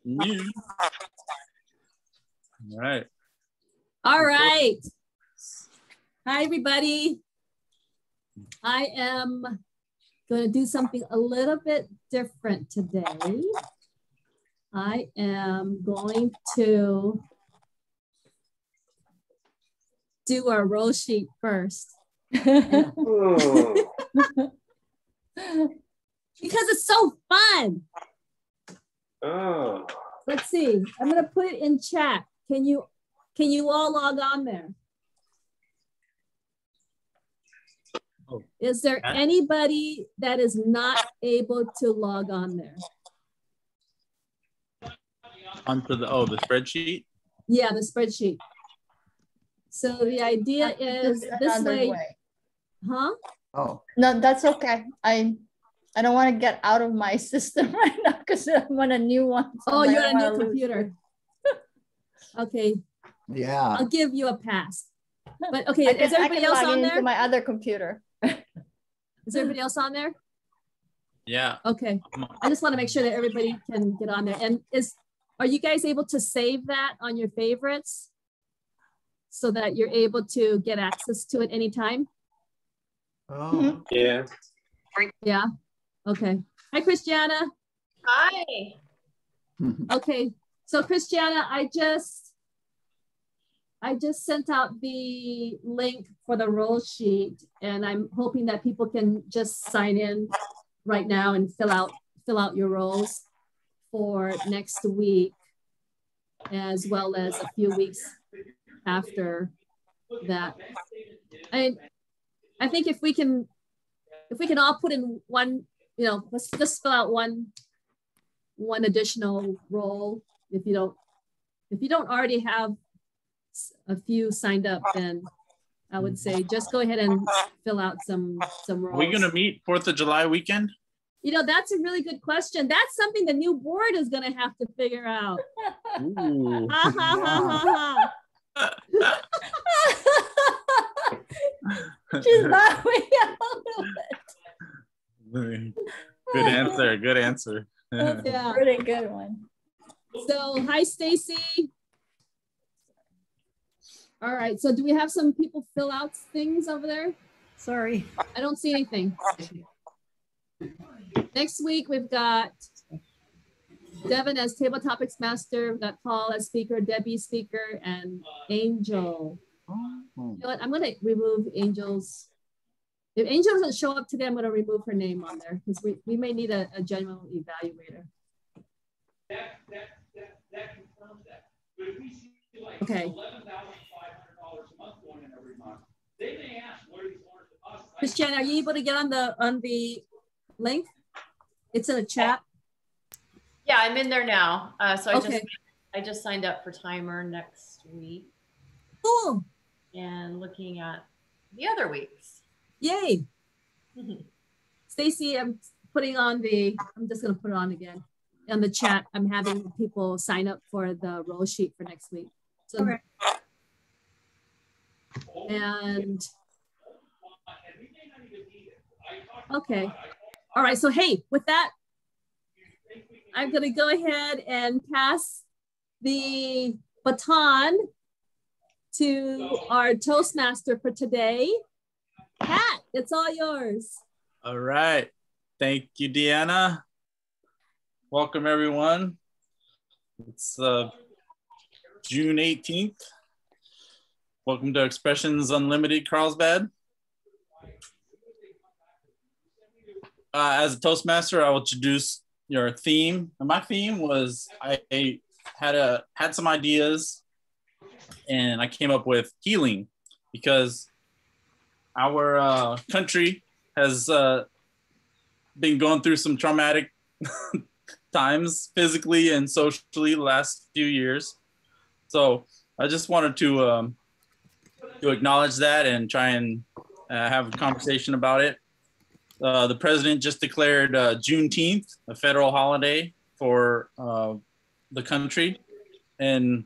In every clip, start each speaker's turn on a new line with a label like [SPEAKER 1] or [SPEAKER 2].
[SPEAKER 1] Yeah. All right.
[SPEAKER 2] All right. Hi, everybody. I am going to do something a little bit different today. I am going to do our roll sheet first. Because it's so fun.
[SPEAKER 3] Oh.
[SPEAKER 2] Let's see. I'm going to put it in chat. Can you all log on there?
[SPEAKER 1] Oh.
[SPEAKER 2] Is there anybody that is not able to log on there?
[SPEAKER 1] Onto the spreadsheet?
[SPEAKER 2] Yeah, the spreadsheet. So the idea is this way. Huh?
[SPEAKER 4] Oh. No, that's okay. I don't want to get out of my system right now because I'm on a new one. So
[SPEAKER 2] oh, you're on a new computer. Okay.
[SPEAKER 4] Yeah.
[SPEAKER 2] I'll give you a pass. But okay, is everybody else on there?
[SPEAKER 4] Into my other computer.
[SPEAKER 2] Is everybody else on there?
[SPEAKER 1] Yeah.
[SPEAKER 2] Okay. I just want to make sure that everybody can get on there. And are you guys able to save that on your favorites so that you're able to get access to it anytime?
[SPEAKER 3] Oh. Yeah.
[SPEAKER 2] Yeah. Okay. Hi, Christiana.
[SPEAKER 5] Hi.
[SPEAKER 2] Okay. So Christiana, I just sent out the link for the roll sheet, and I'm hoping that people can just sign in right now and fill out your rolls for next week, as well as a few weeks after that. I think if we can all put in one, let's just fill out one additional roll. If you don't already have a few signed up, then I would say just go ahead and fill out some rolls.
[SPEAKER 1] Are we gonna meet 4th of July weekend?
[SPEAKER 2] That's a really good question. That's something the new board is gonna have to figure out.
[SPEAKER 1] Ooh.
[SPEAKER 2] Ha, ha, ha, ha, ha.
[SPEAKER 4] She's laughing out of it.
[SPEAKER 1] Good answer. Good answer.
[SPEAKER 4] That's
[SPEAKER 2] Yeah.
[SPEAKER 4] a pretty good one.
[SPEAKER 2] So hi, Stacy. All right. So do we have some people fill out things over there?
[SPEAKER 5] Sorry.
[SPEAKER 2] I don't see anything. Next week, we've got Devin as Table Topics Master. We've got Paul as speaker, Debbie speaker, and Angel. You know what? I'm going to remove Angel's. If Angel doesn't show up today, I'm going to remove her name on there because we may need a general evaluator. Okay. Christiane, are you able to get on the link? It's in a chat.
[SPEAKER 5] Yeah, I'm in there now. So
[SPEAKER 2] Okay.
[SPEAKER 5] I just signed up for timer next week.
[SPEAKER 2] Cool.
[SPEAKER 5] And looking at the other weeks.
[SPEAKER 2] Yay. Stacy, I'm just going to put it on again. On the chat, I'm having people sign up for the roll sheet for next week. So,
[SPEAKER 5] okay.
[SPEAKER 2] And okay. All right. So, hey, with that, I'm going to go ahead and pass the baton to our Toastmaster for today. Pat, it's all yours.
[SPEAKER 1] All right. Thank you, Deanna. Welcome, everyone. It's June 18th. Welcome to Expressions Unlimited Carlsbad. As a Toastmaster, I will introduce your theme. And my theme was I had some ideas, and I came up with healing, because our country has been going through some traumatic times, physically and socially, the last few years. So I just wanted to acknowledge that and try and have a conversation about it. The president just declared Juneteenth a federal holiday for the country, and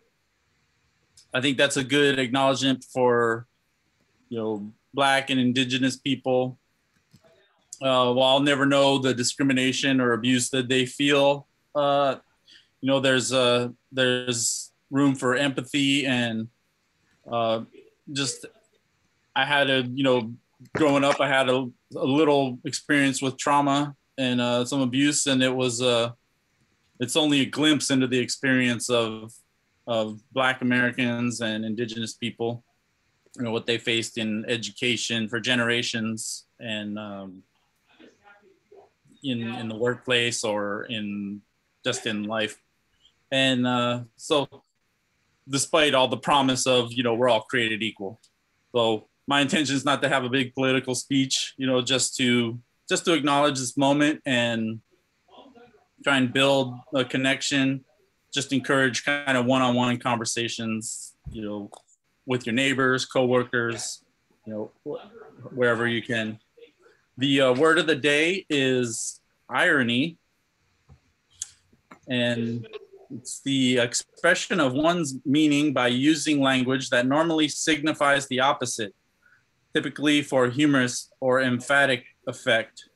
[SPEAKER 1] I think that's a good acknowledgement for Black and Indigenous people. While I'll never know the discrimination or abuse that they feel, you know, there's room for empathy and just I had a, you know, growing up, I had a little experience with trauma and some abuse, and it's only a glimpse into the experience of Black Americans and Indigenous people, you know, what they faced in education for generations and in the workplace or in just in life. And so despite all the promise of, you know, we're all created equal. So my intention is not to have a big political speech, you know, just to acknowledge this moment and try and build a connection, just encourage kind of one-on-one conversations, you know, with your neighbors, coworkers, you know, wherever you can. The word of the day is irony. And it's the expression of one's meaning by using language that normally signifies the opposite, typically for humorous or emphatic effect.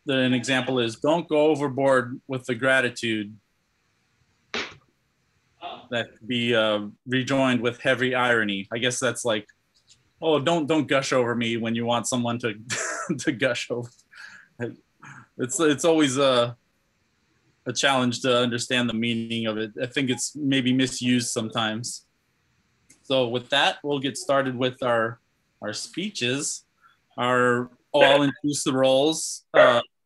[SPEAKER 1] An example is, don't go overboard with the gratitude. That could be rejoined with heavy irony. I guess that's like, oh, don't gush over me when you want someone to to gush over. It's always a challenge to understand the meaning of it. I think it's maybe misused sometimes. So with that, we'll get started with our speeches. I'll introduce the roles.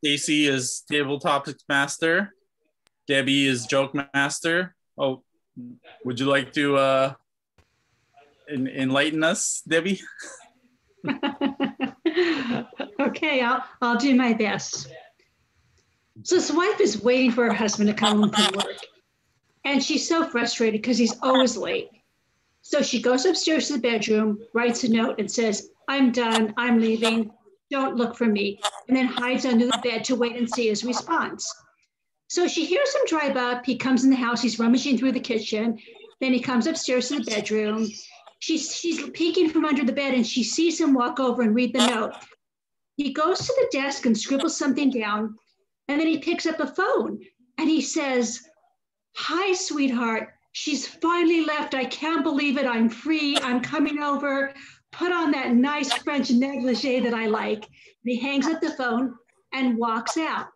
[SPEAKER 1] Stacy is table topics master. Debbie is joke master. Oh, would you like to enlighten us, Debbie?
[SPEAKER 6] Okay, I'll do my best. So this wife is waiting for her husband to come home from work. And she's so frustrated because he's always late. So she goes upstairs to the bedroom, writes a note and says, I'm done, I'm leaving, don't look for me, and then hides under the bed to wait and see his response. So she hears him drive up, he comes in the house, he's rummaging through the kitchen, then he comes upstairs to the bedroom. She's peeking from under the bed and she sees him walk over and read the note. He goes to the desk and scribbles something down, and then he picks up a phone and he says, hi, sweetheart. She's finally left. I can't believe it. I'm free. I'm coming over. Put on that nice French negligee that I like. And he hangs up the phone and walks out.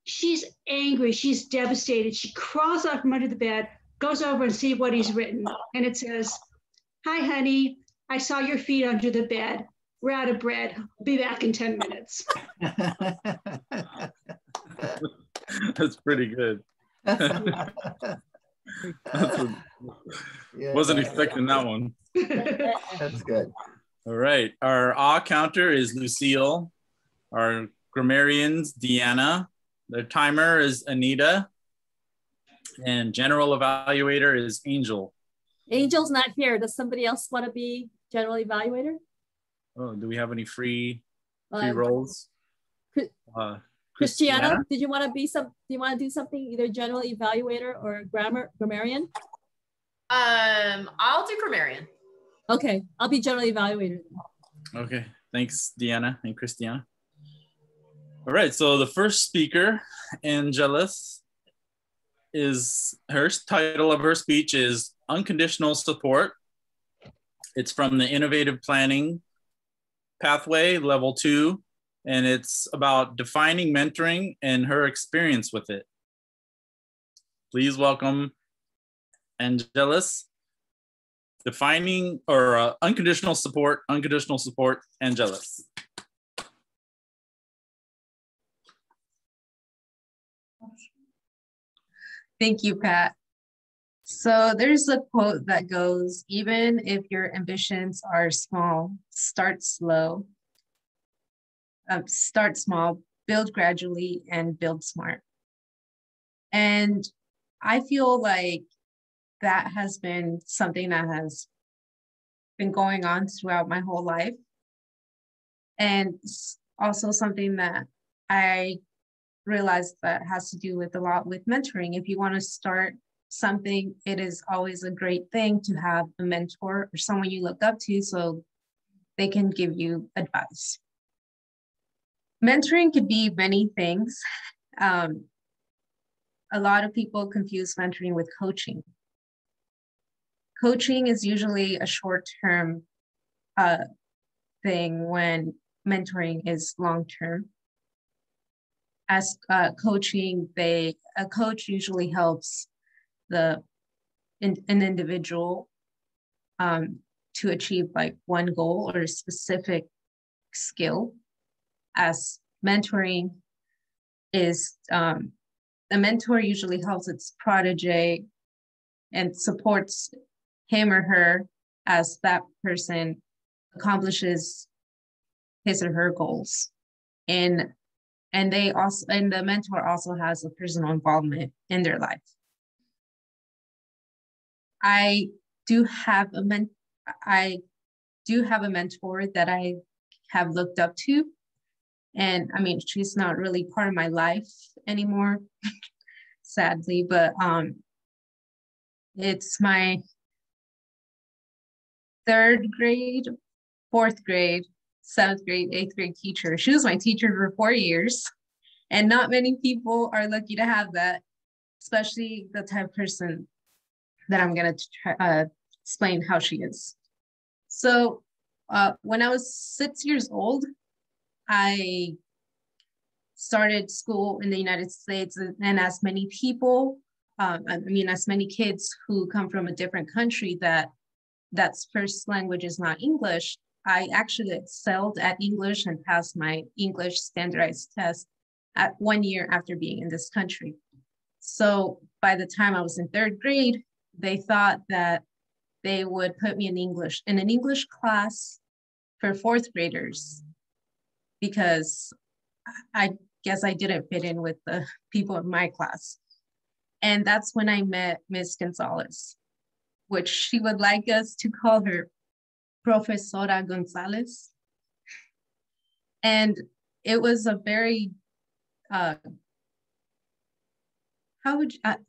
[SPEAKER 6] She's angry. She's devastated. She crawls out from under the bed, goes over and sees what he's written. And it says, hi, honey. I saw your feet under the bed. We're out of bread. I'll be back in 10 minutes.
[SPEAKER 1] That's pretty good. Wasn't expecting that one.
[SPEAKER 7] That's good.
[SPEAKER 1] All right. Our awe counter is Lucille. Our grammarians, Deanna. The timer is Anita. And general evaluator is Angel.
[SPEAKER 2] Angel's not here. Does somebody else want to be general evaluator?
[SPEAKER 1] Oh, do we have any free roles?
[SPEAKER 2] Christiana, did you want to be do you want to do something, either general evaluator or grammarian?
[SPEAKER 5] I'll do grammarian.
[SPEAKER 2] Okay, I'll be general evaluator then.
[SPEAKER 1] Okay, thanks, Deanna and Christiana. All right, so the first speaker, Angelus, her title of her speech is Unconditional Support. It's from the Innovative Planning Pathway, Level 2, and it's about defining mentoring and her experience with it. Please welcome Angelus. Defining or unconditional support, Angelus.
[SPEAKER 8] Thank you, Pat. So there's a quote that goes, even if your ambitions are small, start slow. Start small, build gradually, and build smart. And I feel like that has been something that has been going on throughout my whole life. And also something that I realized that has to do with a lot with mentoring. If you want to start something, it is always a great thing to have a mentor or someone you look up to so they can give you advice. Mentoring could be many things. a lot of people confuse mentoring with coaching. Coaching is usually a short-term thing when mentoring is long-term. As coaching, a coach usually helps an individual to achieve like one goal or a specific skill. As mentoring is, the mentor usually helps its protege and supports him or her as that person accomplishes his or her goals. And the mentor also has a personal involvement in their life. I do have a mentor that I have looked up to. And I mean, she's not really part of my life anymore, sadly, but it's my 3rd grade, 4th grade, 7th grade, 8th grade teacher. She was my teacher for 4 years. And not many people are lucky to have that, especially the type of person that I'm going to explain how she is. So when I was 6 years old, I started school in the United States, and as many people, as many kids who come from a different country that's first language is not English, I actually excelled at English and passed my English standardized test at 1 year after being in this country. So by the time I was in 3rd grade, they thought that they would put me in an English class for 4th graders, because I guess I didn't fit in with the people in my class. And that's when I met Miss Gonzalez, which she would like us to call her Profesora Gonzalez. And it was a very, it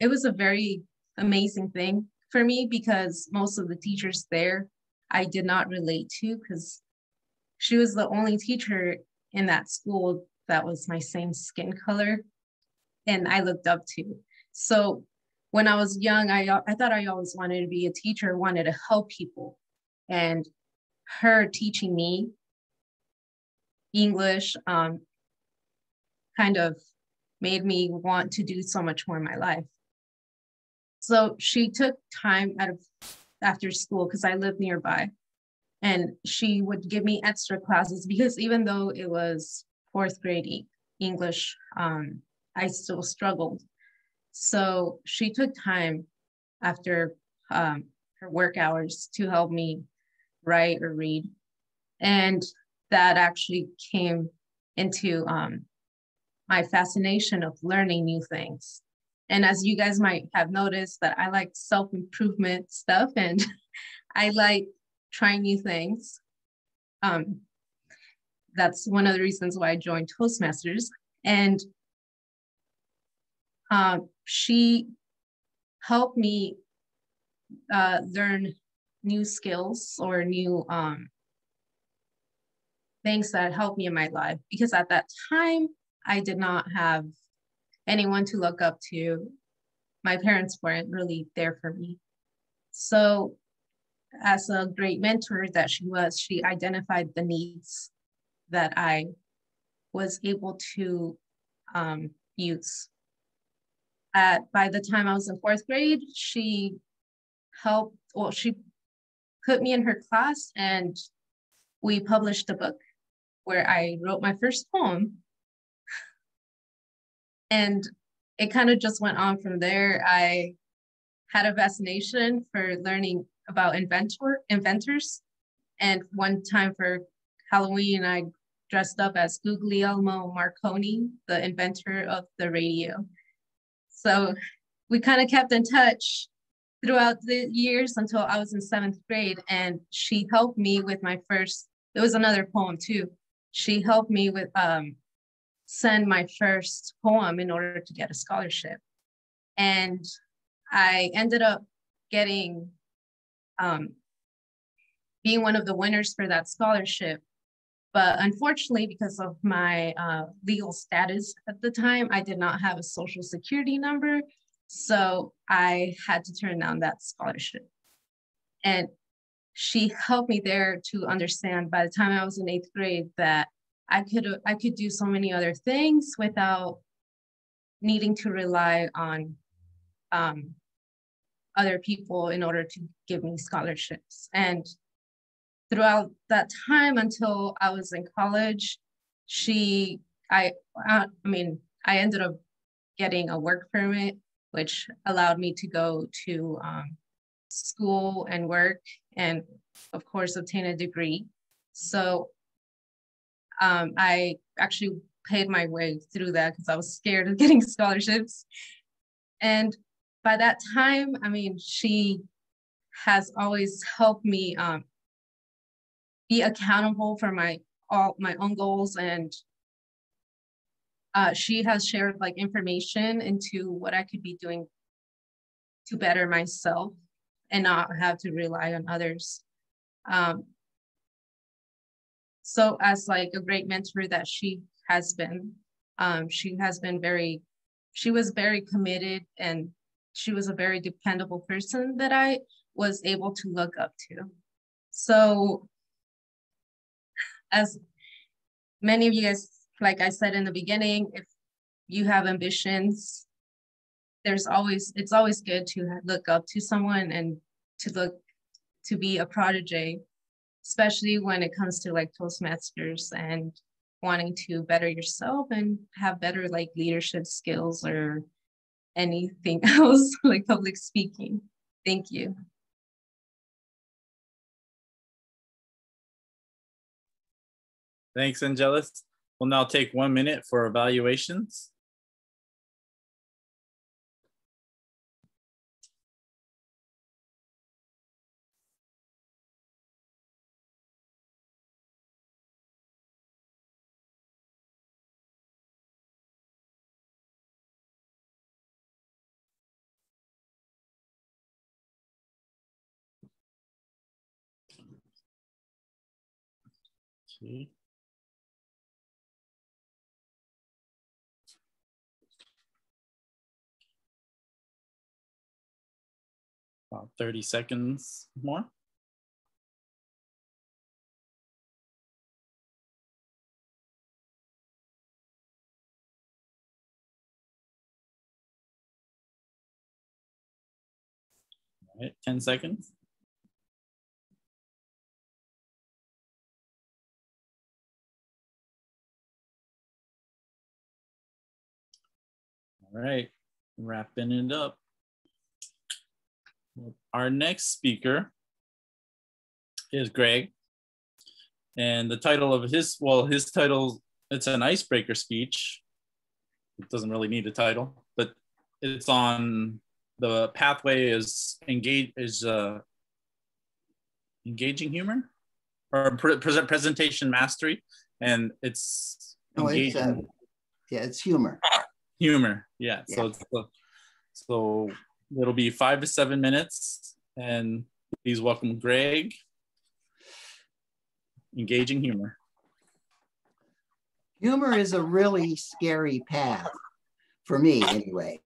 [SPEAKER 8] was a very amazing thing for me, because most of the teachers there I did not relate to, because she was the only teacher in that school that was my same skin color and I looked up to. So when I was young, I thought I always wanted to be a teacher, wanted to help people. And her teaching me English kind of made me want to do so much more in my life. So she took time out of after school, because I lived nearby, and she would give me extra classes, because even though it was 4th grade English, I still struggled. So she took time after her work hours to help me write or read. And that actually came into my fascination of learning new things. And as you guys might have noticed, that I like self-improvement stuff, and I like trying new things. That's one of the reasons why I joined Toastmasters. And she helped me learn new skills or new things that helped me in my life, because at that time, I did not have anyone to look up to. My parents weren't really there for me. So as a great mentor that she was, she identified the needs that I was able to use. By the time I was in 4th grade, she put me in her class, and we published a book where I wrote my first poem. And it kind of just went on from there. I had a fascination for learning about inventors. And one time for Halloween, I dressed up as Guglielmo Marconi, the inventor of the radio. So we kind of kept in touch throughout the years until I was in 7th grade. And she helped me with my first, it was another poem too. She helped me with send my first poem in order to get a scholarship. And I ended up getting, being one of the winners for that scholarship. But unfortunately, because of my legal status at the time, I did not have a social security number. So I had to turn down that scholarship. And she helped me there to understand by the time I was in 8th grade that I could do so many other things without needing to rely on other people in order to give me scholarships. And throughout that time until I was in college, I ended up getting a work permit, which allowed me to go to school and work, and of course obtain a degree. So I actually paid my way through that because I was scared of getting scholarships. And by that time, I mean, she has always helped me be accountable for my own goals, and she has shared like information into what I could be doing to better myself and not have to rely on others. So as like a great mentor that she was very committed, and she was a very dependable person that I was able to look up to. So as many of you guys, like I said in the beginning, if you have ambitions, it's always good to look up to someone and to be a protege, especially when it comes to like Toastmasters and wanting to better yourself and have better like leadership skills or anything else like public speaking. Thank you.
[SPEAKER 1] Thanks, Angelus. We'll now take 1 minute for evaluations. Okay. About 30 seconds more. All right, 10 seconds. All right, wrapping it up. Our next speaker is Greg. And the title of his title, it's an icebreaker speech. It doesn't really need a title, but it's on the pathway is engaging humor or presentation mastery. And it's engaging.
[SPEAKER 7] It's humor.
[SPEAKER 1] Humor, yeah. So it'll be 5 to 7 minutes, and please welcome Greg. Engaging humor.
[SPEAKER 7] Humor is a really scary path, for me anyway.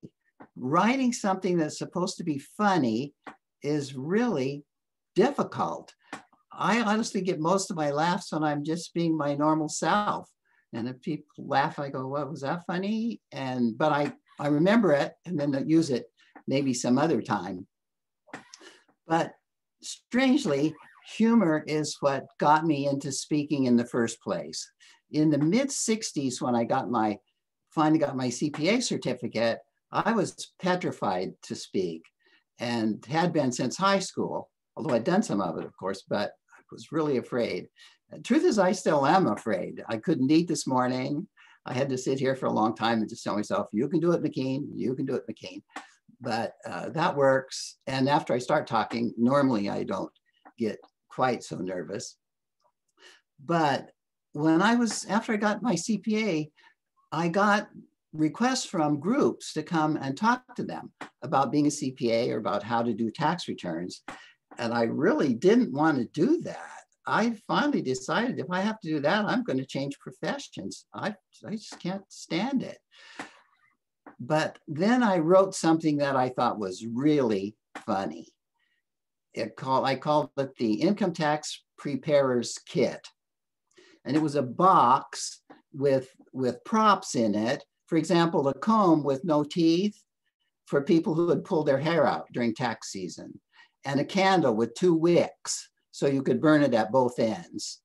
[SPEAKER 7] Writing something that's supposed to be funny is really difficult. I honestly get most of my laughs when I'm just being my normal self. And if people laugh, I go, "What was that funny?" But I remember it and then use it maybe some other time. But strangely, humor is what got me into speaking in the first place. In the mid-60s, when I finally got my CPA certificate, I was petrified to speak and had been since high school, although I'd done some of it, of course, but I was really afraid. The truth is, I still am afraid. I couldn't eat this morning. I had to sit here for a long time and just tell myself, "You can do it, McKean. You can do it, McKean." But that works. And after I start talking, normally I don't get quite so nervous. But after I got my CPA, I got requests from groups to come and talk to them about being a CPA or about how to do tax returns. And I really didn't want to do that. I finally decided if I have to do that, I'm going to change professions. I just can't stand it. But then I wrote something that I thought was really funny. I called it the Income Tax Preparer's Kit. And it was a box with props in it. For example, a comb with no teeth for people who had pulled their hair out during tax season, and a candle with 2 wicks so you could burn it at both ends,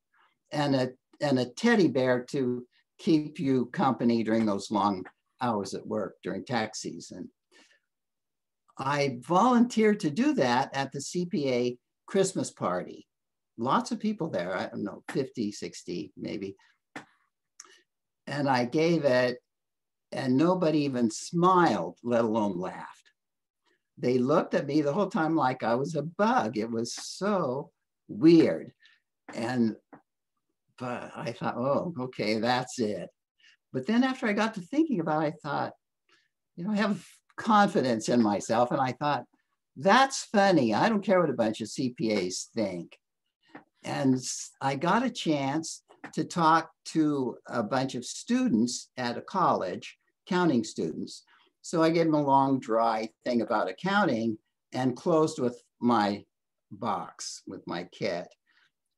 [SPEAKER 7] and a teddy bear to keep you company during those long hours at work during tax season. I volunteered to do that at the CPA Christmas party. Lots of people there, I don't know, 50, 60 maybe. And I gave it, and nobody even smiled, let alone laughed. They looked at me the whole time like I was a bug. It was so weird. But I thought, oh, okay, that's it. But then after I got to thinking about it, I thought, you know, I have confidence in myself. And I thought, that's funny. I don't care what a bunch of CPAs think. And I got a chance to talk to a bunch of students at a college, accounting students. So I gave them a long, dry thing about accounting and closed with my box, with my kit.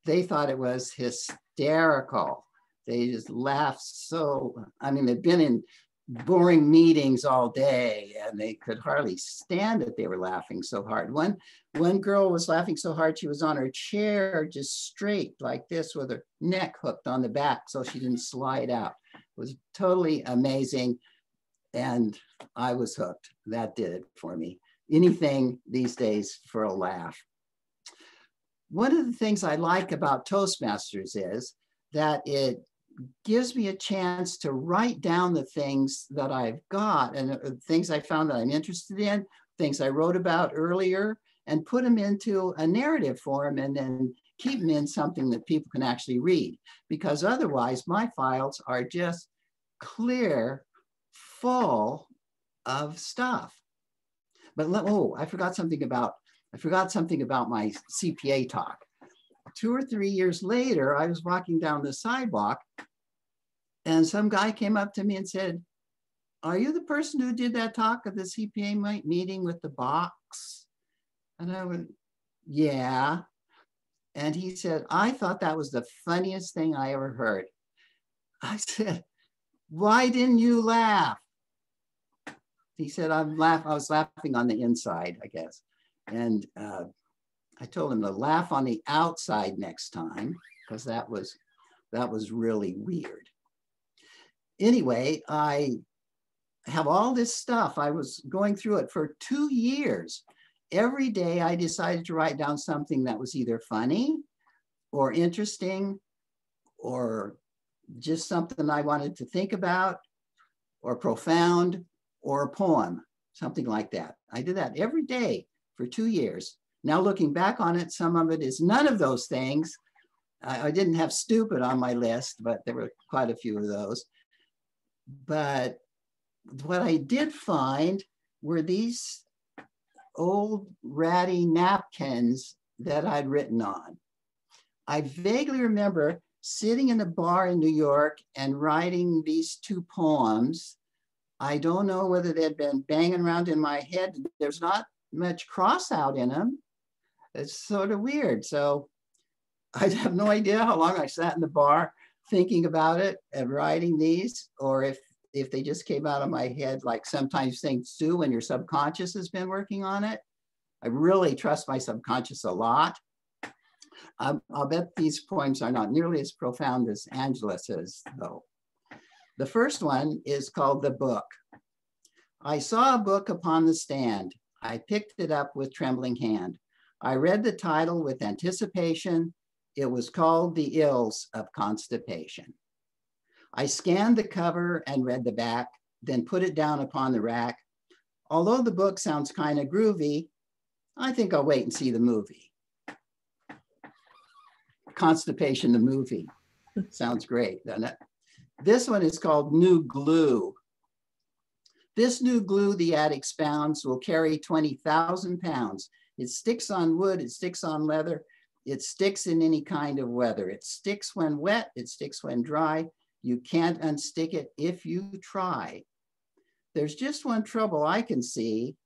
[SPEAKER 7] They thought it was hysterical. They just laughed so, I mean, they've been in boring meetings all day and they could hardly stand it. They were laughing so hard. One girl was laughing so hard, she was on her chair just straight like this with her neck hooked on the back so she didn't slide out. It was totally amazing. And I was hooked. That did it for me. Anything these days for a laugh. One of the things I like about Toastmasters is that it gives me a chance to write down the things that I've got and things I found that I'm interested in, things I wrote about earlier, and put them into a narrative form and then keep them in something that people can actually read. Because otherwise my files are just clear, full of stuff. But I forgot something about my CPA talk. 2 or 3 years later, I was walking down the sidewalk and some guy came up to me and said, "Are you the person who did that talk at the CPA meeting with the box?" And I went, "Yeah." And he said, "I thought that was the funniest thing I ever heard." I said, "Why didn't you laugh?" He said, I was laughing on the inside, I guess. And I told him to laugh on the outside next time, because that was really weird. Anyway, I have all this stuff. I was going through it for 2 years. Every day I decided to write down something that was either funny or interesting or just something I wanted to think about or profound or a poem, something like that. I did that every day for 2 years. Now looking back on it, some of it is none of those things. I didn't have stupid on my list, but there were quite a few of those. But what I did find were these old ratty napkins that I'd written on. I vaguely remember sitting in a bar in New York and writing these 2 poems. I don't know whether they'd been banging around in my head. There's not much cross out in them. It's sort of weird. So I have no idea how long I sat in the bar thinking about it and writing these, or if they just came out of my head like sometimes things do when your subconscious has been working on it. I really trust my subconscious a lot. I'll bet these poems are not nearly as profound as Angela's, though. The first one is called The Book. I saw a book upon the stand. I picked it up with trembling hand. I read the title with anticipation. It was called The Ills of Constipation. I scanned the cover and read the back, then put it down upon the rack. Although the book sounds kind of groovy, I think I'll wait and see the movie. Constipation, the movie. Sounds great, doesn't it? This one is called New Glue. This new glue, the ad expounds, will carry 20,000 pounds. It sticks on wood, it sticks on leather, It sticks in any kind of weather. It sticks when wet, it sticks when dry. You can't unstick it if you try. There's just one trouble I can see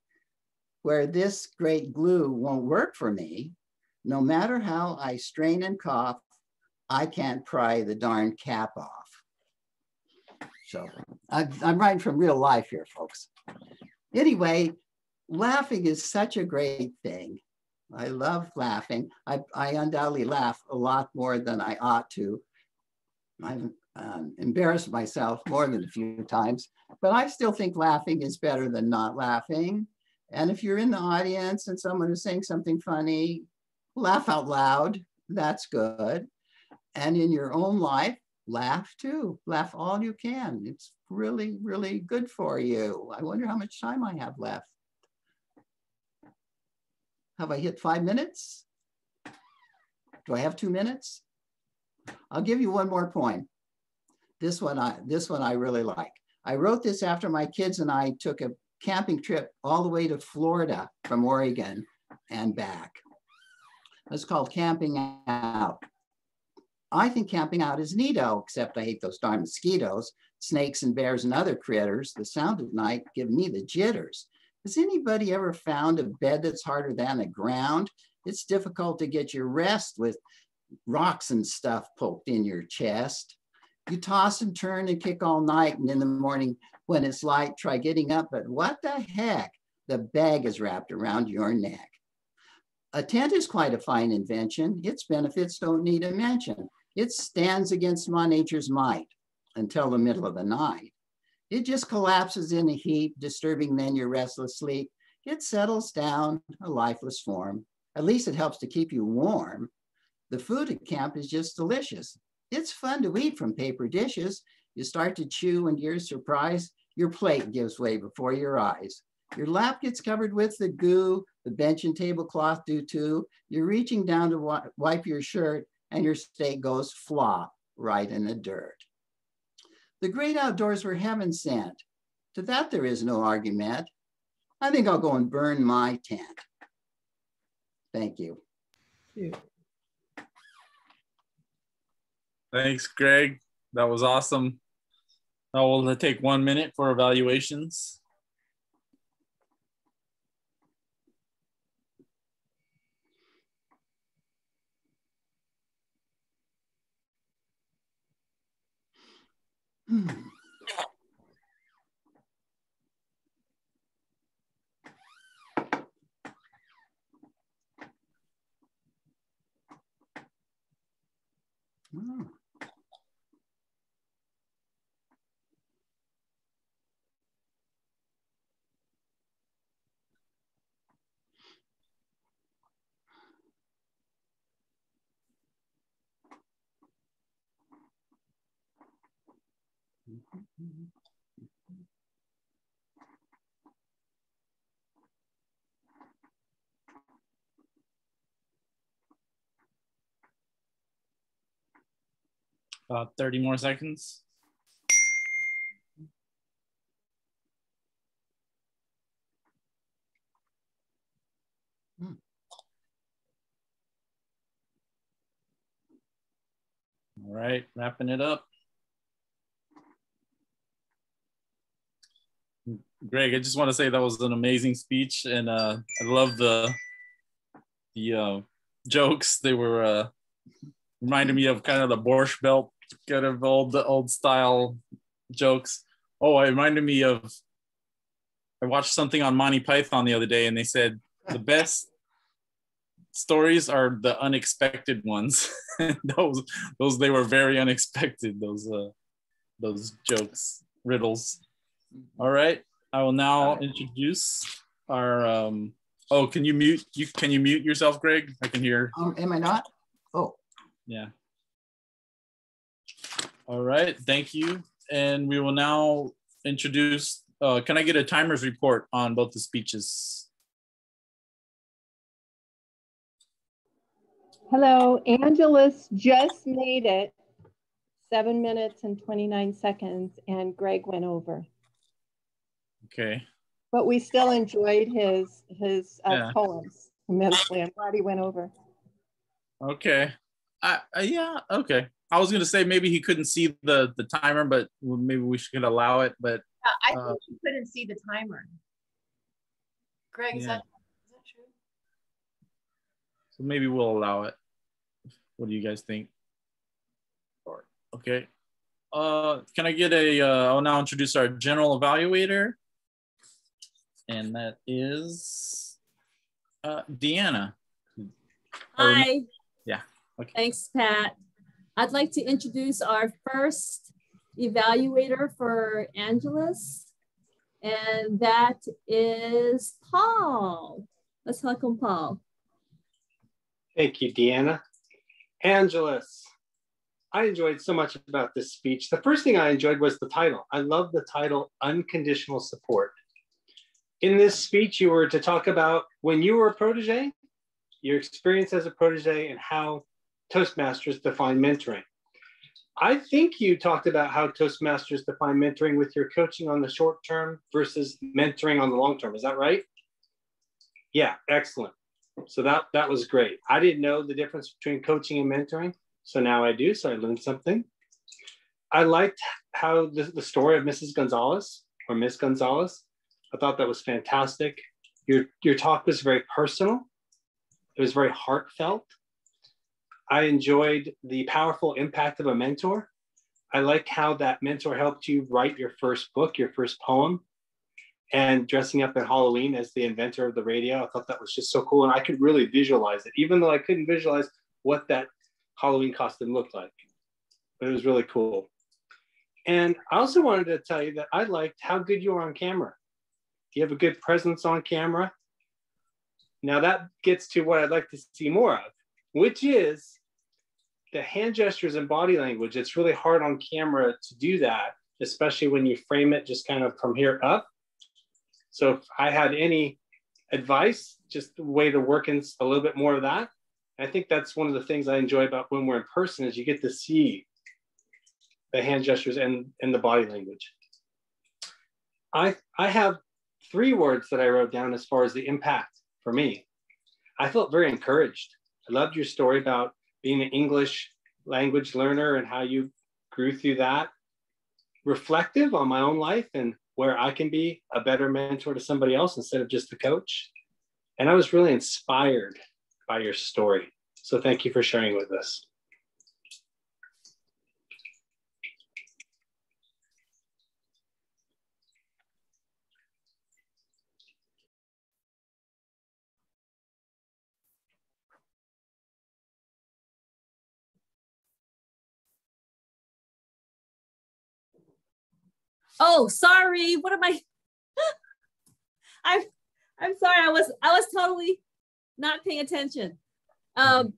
[SPEAKER 7] where this great glue won't work for me. No matter how I strain and cough, I can't pry the darn cap off. So I'm writing from real life here, folks. Anyway, laughing is such a great thing. I love laughing. I undoubtedly laugh a lot more than I ought to. I've embarrassed myself more than a few times, but I still think laughing is better than not laughing. And if you're in the audience and someone is saying something funny, laugh out loud. That's good. And in your own life, laugh too. Laugh all you can. It's really, really good for you. I wonder how much time I have left. Have I hit 5 minutes? Do I have 2 minutes? I'll give you one more point. This one I really like. I wrote this after my kids and I took a camping trip all the way to Florida from Oregon and back. It's called Camping Out. I think camping out is neato, except I hate those darn mosquitoes, snakes and bears and other critters. The sound at night give me the jitters. Has anybody ever found a bed that's harder than the ground? It's difficult to get your rest with rocks and stuff poked in your chest. You toss and turn and kick all night, and in the morning when it's light, try getting up, but what the heck? The bag is wrapped around your neck. A tent is quite a fine invention. Its benefits don't need a mention. It stands against Ma Nature's might until the middle of the night. It just collapses in a heap, disturbing then your restless sleep. It settles down, a lifeless form. At least it helps to keep you warm. The food at camp is just delicious. It's fun to eat from paper dishes. You start to chew, and to your surprise, your plate gives way before your eyes. Your lap gets covered with the goo, the bench and tablecloth do too. You're reaching down to wipe your shirt, and your steak goes flop right in the dirt. The great outdoors were heaven sent. To that there is no argument. I think I'll go and burn my tent. Thank you.
[SPEAKER 1] Thanks, Greg. That was awesome. Now we'll take 1 minute for evaluations.
[SPEAKER 7] Oh.
[SPEAKER 1] About 30 more seconds. All right, wrapping it up. Greg, I just want to say that was an amazing speech, and I love the jokes. They were reminded me of kind of the Borscht Belt, kind of old style jokes. Oh, it reminded me of, I watched something on Monty Python the other day, and they said the best stories are the unexpected ones. those they were very unexpected. Those jokes, riddles. All right, I will now introduce our. Oh, can you mute? Can you mute yourself, Greg? I can hear.
[SPEAKER 7] Am I not? Oh,
[SPEAKER 1] yeah. All right, thank you, and we will now introduce. Can I get a timer's report on both the speeches?
[SPEAKER 9] Hello, Angelus just made it 7 minutes and 29 seconds, and Greg went over.
[SPEAKER 1] Okay.
[SPEAKER 9] But we still enjoyed his
[SPEAKER 1] Yeah.
[SPEAKER 9] poems immensely. I'm glad he went over.
[SPEAKER 1] Okay. Yeah. Okay. I was gonna say maybe he couldn't see the timer, but maybe we should allow it. But
[SPEAKER 5] I think you couldn't see the timer. Greg, is that true?
[SPEAKER 1] So maybe we'll allow it. What do you guys think? Okay. Can I get a? I'll now introduce our general evaluator, and that is Deanna.
[SPEAKER 2] Hi.
[SPEAKER 1] Yeah. Okay.
[SPEAKER 2] Thanks, Pat. I'd like to introduce our first evaluator for Angelus, and that is Paul. Let's welcome Paul.
[SPEAKER 3] Thank you, Deanna. Angelus, I enjoyed so much about this speech. The first thing I enjoyed was the title. I love the title, Unconditional Support. In this speech, you were to talk about when you were a protege, your experience as a protege, and how Toastmasters define mentoring. I think you talked about how Toastmasters define mentoring with your coaching on the short term versus mentoring on the long term. Is that right? Yeah, excellent. So that was great. I didn't know the difference between coaching and mentoring. So now I do. So I learned something. I liked how the story of Mrs. Gonzalez or Miss Gonzalez. I thought that was fantastic. Your talk was very personal. It was very heartfelt. I enjoyed the powerful impact of a mentor. I like how that mentor helped you write your first book, your first poem, and dressing up at Halloween as the inventor of the radio. I thought that was just so cool. And I could really visualize it, even though I couldn't visualize what that Halloween costume looked like. But it was really cool. And I also wanted to tell you that I liked how good you are on camera. You have a good presence on camera. Now that gets to what I'd like to see more of, which is the hand gestures and body language. It's really hard on camera to do that, especially when you frame it just kind of from here up. So if I had any advice, just a way to work in a little bit more of that. I think that's one of the things I enjoy about when we're in person is you get to see the hand gestures and the body language. I have 3 words that I wrote down as far as the impact for me. I felt very encouraged. I loved your story about being an English language learner and how you grew through that. Reflective on my own life and where I can be a better mentor to somebody else instead of just a coach. And I was really inspired by your story. So thank you for sharing with us.
[SPEAKER 2] Oh, sorry. What am I? I'm sorry. I was totally not paying attention. And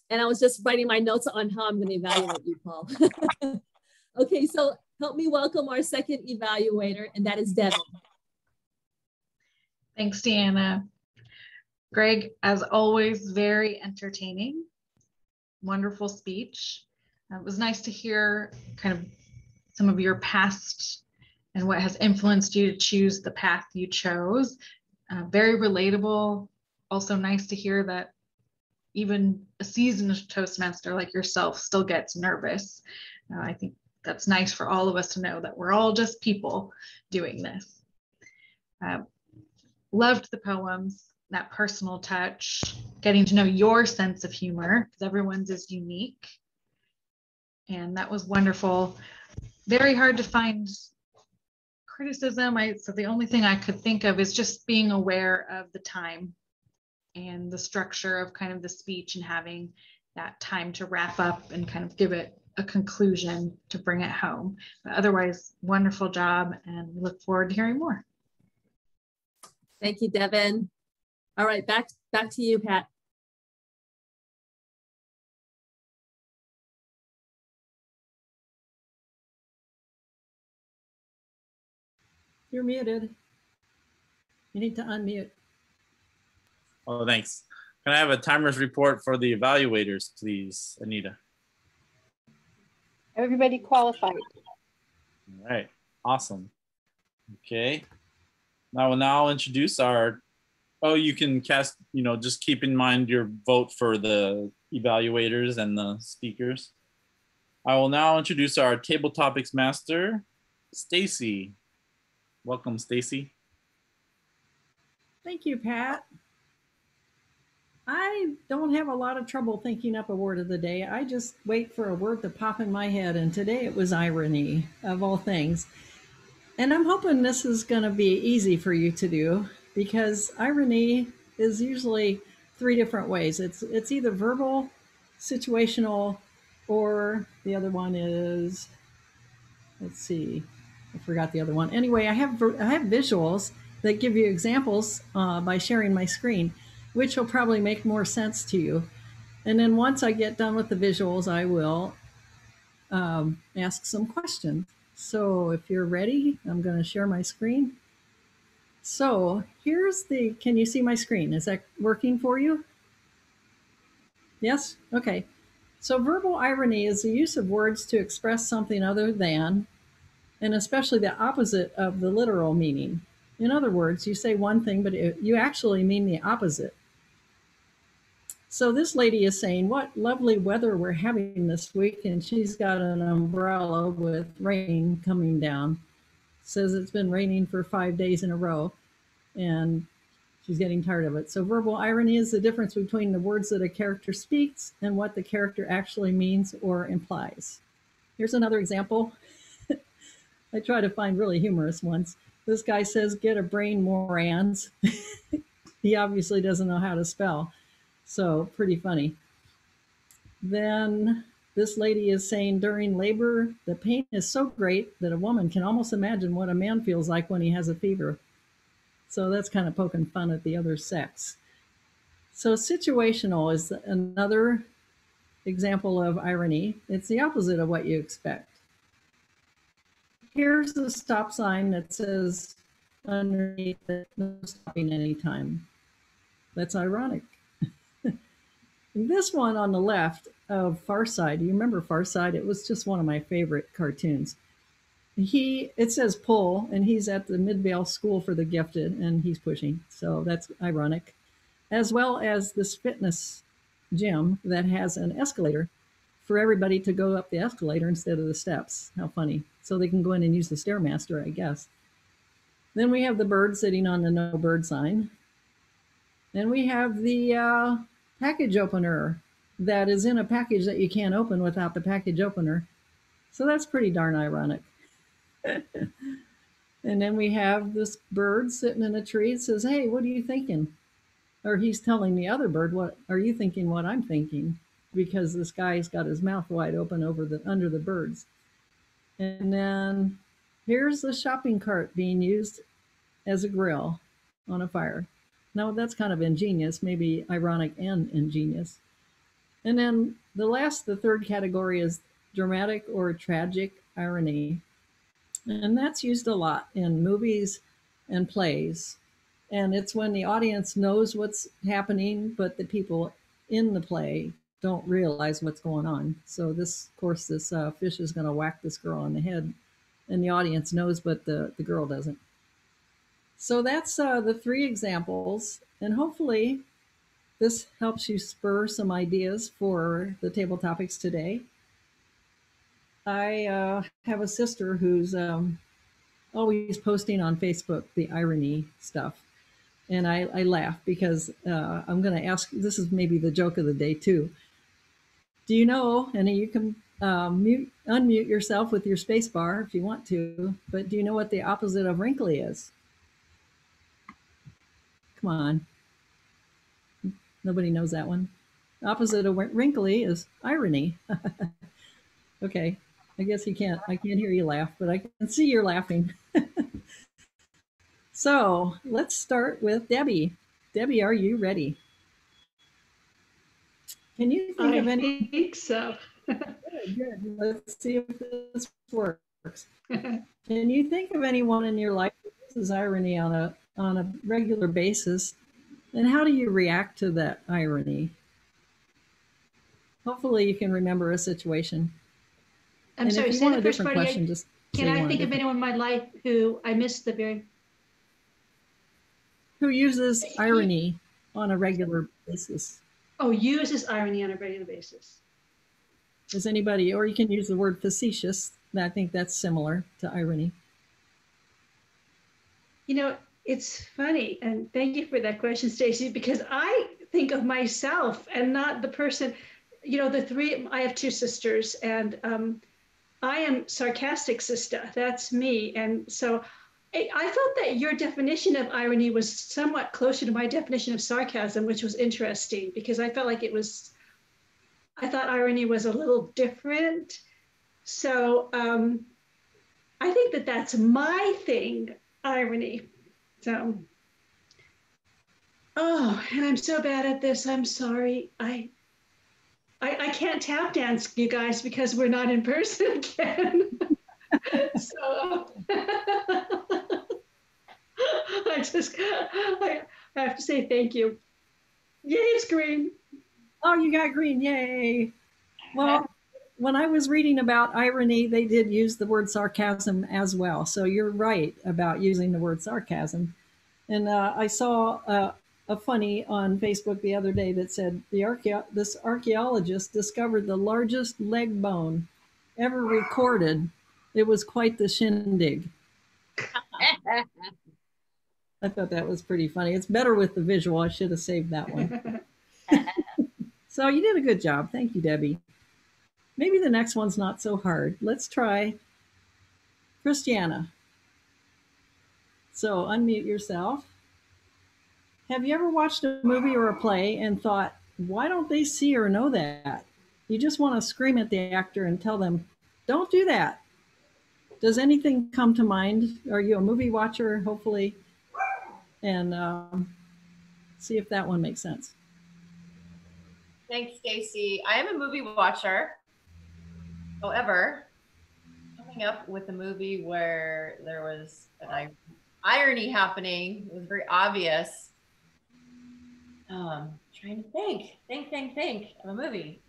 [SPEAKER 2] I was just writing my notes on how I'm going to evaluate you, Paul. Okay, so help me welcome our second evaluator, and that is Devin.
[SPEAKER 10] Thanks, Deanna. Greg, as always, very entertaining. Wonderful speech. It was nice to hear kind of some of your past and what has influenced you to choose the path you chose. Very relatable. Also nice to hear that even a seasoned Toastmaster like yourself still gets nervous. I think that's nice for all of us to know that we're all just people doing this. Loved the poems, that personal touch, getting to know your sense of humor, because everyone's is unique. And that was wonderful. Very hard to find criticism. So the only thing I could think of is just being aware of the time and the structure of kind of the speech and having that time to wrap up and kind of give it a conclusion to bring it home. But otherwise, wonderful job, and we look forward to hearing more.
[SPEAKER 2] Thank you, Devin. All right, back to you, Pat.
[SPEAKER 11] You're muted. You need to unmute.
[SPEAKER 1] Oh, thanks. Can I have a timer's report for the evaluators, please, Anita?
[SPEAKER 9] Everybody qualified.
[SPEAKER 1] All right, awesome. Okay, now we'll introduce our Oh, you can cast, just keep in mind your vote for the evaluators and the speakers. I will now introduce our table topics master, Stacy. Welcome, Stacy.
[SPEAKER 11] Thank you, Pat. I don't have a lot of trouble thinking up a word of the day. I just wait for a word to pop in my head, and today it was irony, of all things. And I'm hoping this is going to be easy for you to do, because irony is usually 3 different ways. It's either verbal, situational, or the other one is, let's see, I forgot the other one. Anyway, I have visuals that give you examples by sharing my screen, which will probably make more sense to you. And then once I get done with the visuals, I will ask some questions. So if you're ready, I'm going to share my screen. So here's can you see my screen? Is that working for you? Yes? Okay. So verbal irony is the use of words to express something other than, and especially the opposite of the literal meaning. In other words, you say one thing, but you actually mean the opposite. So this lady is saying, what lovely weather we're having this week, and she's got an umbrella with rain coming down. Says it's been raining for 5 days in a row, and she's getting tired of it. So verbal irony is the difference between the words that a character speaks and what the character actually means or implies. Here's another example. I try to find really humorous ones. This guy says, get a brain, morans. He obviously doesn't know how to spell. So pretty funny. Then this lady is saying during labor, the pain is so great that a woman can almost imagine what a man feels like when he has a fever. So that's kind of poking fun at the other sex. So situational is another example of irony. It's the opposite of what you expect. Here's the stop sign that says underneath it, no stopping anytime. That's ironic. This one on the left of Far Side, you remember Far Side? It was just one of my favorite cartoons. It says pull, and he's at the Midvale School for the Gifted, and he's pushing. So that's ironic. As well as this fitness gym that has an escalator for everybody to go up the escalator instead of the steps. How funny. So they can go in and use the Stairmaster, I guess. Then we have the bird sitting on the no bird sign. Then we have the package opener that is in a package that you can't open without the package opener. So that's pretty darn ironic. And then we have this bird sitting in a tree. It says, hey, what are you thinking? Or he's telling the other bird, what are you thinking what I'm thinking? Because this guy's got his mouth wide open under the birds. And then here's the shopping cart being used as a grill on a fire. Now that's kind of ingenious, maybe ironic and ingenious. And then the third category is dramatic or tragic irony. And that's used a lot in movies and plays. And it's when the audience knows what's happening, but the people in the play don't realize what's going on. So this fish is going to whack this girl on the head, and the audience knows, but the girl doesn't. So that's the 3 examples, and hopefully this helps you spur some ideas for the table topics today. I have a sister who's always posting on Facebook the irony stuff. And I laugh because I'm going to ask, this is maybe the joke of the day too. Do you know, and you can unmute yourself with your space bar if you want to, but do you know what the opposite of wrinkly is? Come on. Nobody knows that one. The opposite of wrinkly is irony. Okay. I guess I can't hear you laugh, but I can see you're laughing. So let's start with Debbie. Debbie, are you ready? Can you think of any?
[SPEAKER 6] I think so.
[SPEAKER 11] Good. Let's see if this works. Can you think of anyone in your life that uses irony on a regular basis? And how do you react to that irony? Hopefully you can remember a situation.
[SPEAKER 6] I'm
[SPEAKER 11] and
[SPEAKER 6] sorry,
[SPEAKER 11] if you
[SPEAKER 6] say
[SPEAKER 11] want
[SPEAKER 6] the
[SPEAKER 11] a
[SPEAKER 6] first
[SPEAKER 11] different
[SPEAKER 6] part
[SPEAKER 11] question,
[SPEAKER 6] again.
[SPEAKER 11] just
[SPEAKER 6] Can I think of anyone in my life who I missed the very?
[SPEAKER 11] Who uses irony on a regular basis?
[SPEAKER 6] Oh, uses irony on a regular basis.
[SPEAKER 11] Is anybody, or you can use the word facetious. I think that's similar to irony.
[SPEAKER 6] You know, it's funny, and thank you for that question, Stacy, because I think of myself and not the person. You know, I have 2 sisters, and I am sarcastic sister. That's me. And so I felt that your definition of irony was somewhat closer to my definition of sarcasm, which was interesting because I felt like I thought irony was a little different. So I think that that's my thing, irony. So, oh, and I'm so bad at this. I'm sorry. I can't tap dance, you guys, because we're not in person again. So I have to say thank you. Yay, it's green.
[SPEAKER 11] Oh, you got green, yay. Well, when I was reading about irony, they did use the word sarcasm as well. So you're right about using the word sarcasm. And I saw a funny on Facebook the other day that said this archaeologist discovered the largest leg bone ever recorded. It was quite the shindig. I thought that was pretty funny. It's better with the visual. I should have saved that one. So you did a good job. Thank you, Debbie. Maybe the next one's not so hard. Let's try Christiana. So unmute yourself. Have you ever watched a movie or a play and thought, why don't they see or know that? You just want to scream at the actor and tell them, don't do that. Does anything come to mind? Are you a movie watcher, hopefully? And see if that one makes sense.
[SPEAKER 5] Thanks, Stacy. I am a movie watcher. However, coming up with a movie where there was an irony happening, it was very obvious. Trying to think of a movie.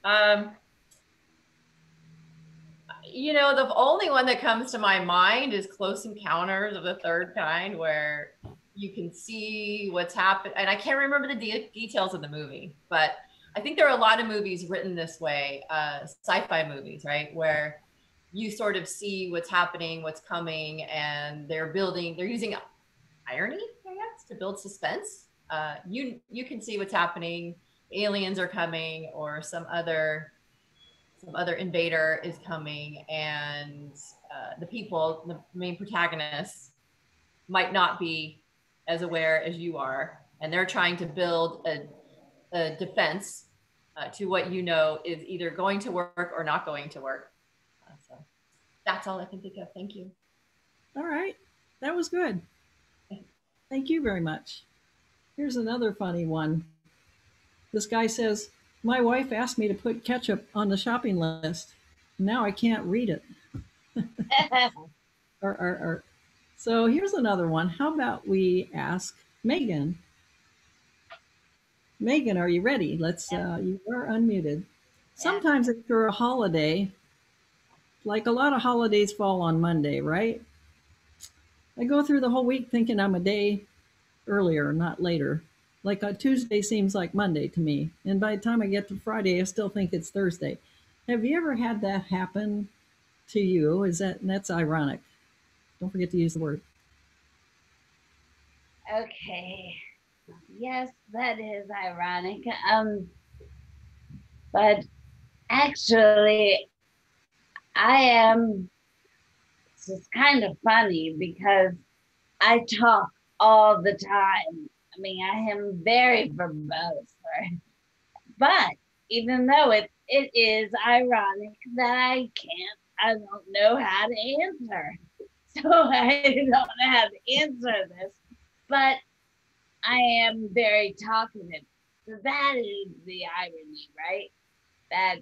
[SPEAKER 5] You know, the only one that comes to my mind is Close Encounters of the Third Kind, where you can see what's happened. And I can't remember the details of the movie, but I think there are a lot of movies written this way, sci-fi movies, right? Where you sort of see what's happening, what's coming, and they're using irony, I guess, to build suspense. You can see what's happening. Aliens are coming, or some other invader is coming, and the main protagonists might not be as aware as you are, and they're trying to build a defense to what you know is either going to work or not going to work. So that's all I can think of. Thank you.
[SPEAKER 11] All right, that was good. Thank you very much. Here's another funny one. This guy says, my wife asked me to put ketchup on the shopping list. Now I can't read it. So here's another one. How about we ask Megan? Megan, are you ready? You are unmuted. Sometimes after a holiday, like a lot of holidays fall on Monday, right? I go through the whole week thinking I'm a day earlier, not later. Like a Tuesday seems like Monday to me. And by the time I get to Friday, I still think it's Thursday. Have you ever had that happen to you? That's ironic. Don't forget to use the word.
[SPEAKER 12] Okay. Yes, that is ironic. But actually, it's kind of funny because I talk all the time. I mean, I am very verbose. But even though it is ironic that I don't know how to answer. So I don't know how to answer this. But I am very talkative. So that is the irony, right? That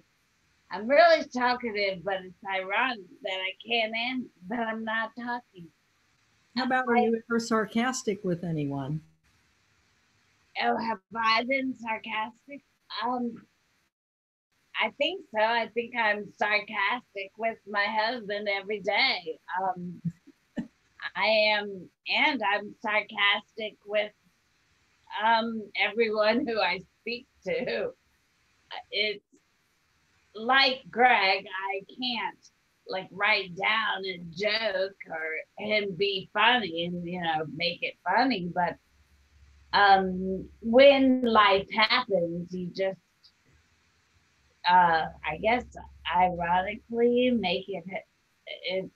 [SPEAKER 12] I'm really talkative, but it's ironic that I can't answer, that I'm not talking.
[SPEAKER 11] How about are you ever sarcastic with anyone?
[SPEAKER 12] Oh, have I been sarcastic? I think so. I think I'm sarcastic with my husband every day. I am, and I'm sarcastic with everyone who I speak to. It's like Greg, I can't like write down a joke or and be funny and make it funny, but when life happens, you just I guess ironically make it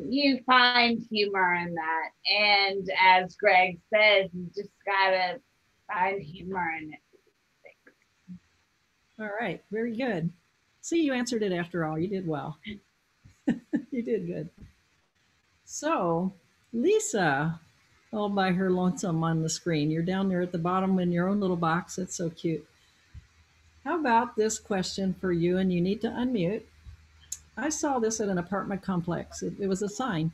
[SPEAKER 12] you find humor in that. And as Greg says, you just gotta find humor in it.
[SPEAKER 11] All right, very good. See, you answered it after all. You did well. You did good. So, Lisa, all by her lonesome on the screen. You're down there at the bottom in your own little box. It's so cute. How about this question for you? And you need to unmute. I saw this at an apartment complex. It was a sign.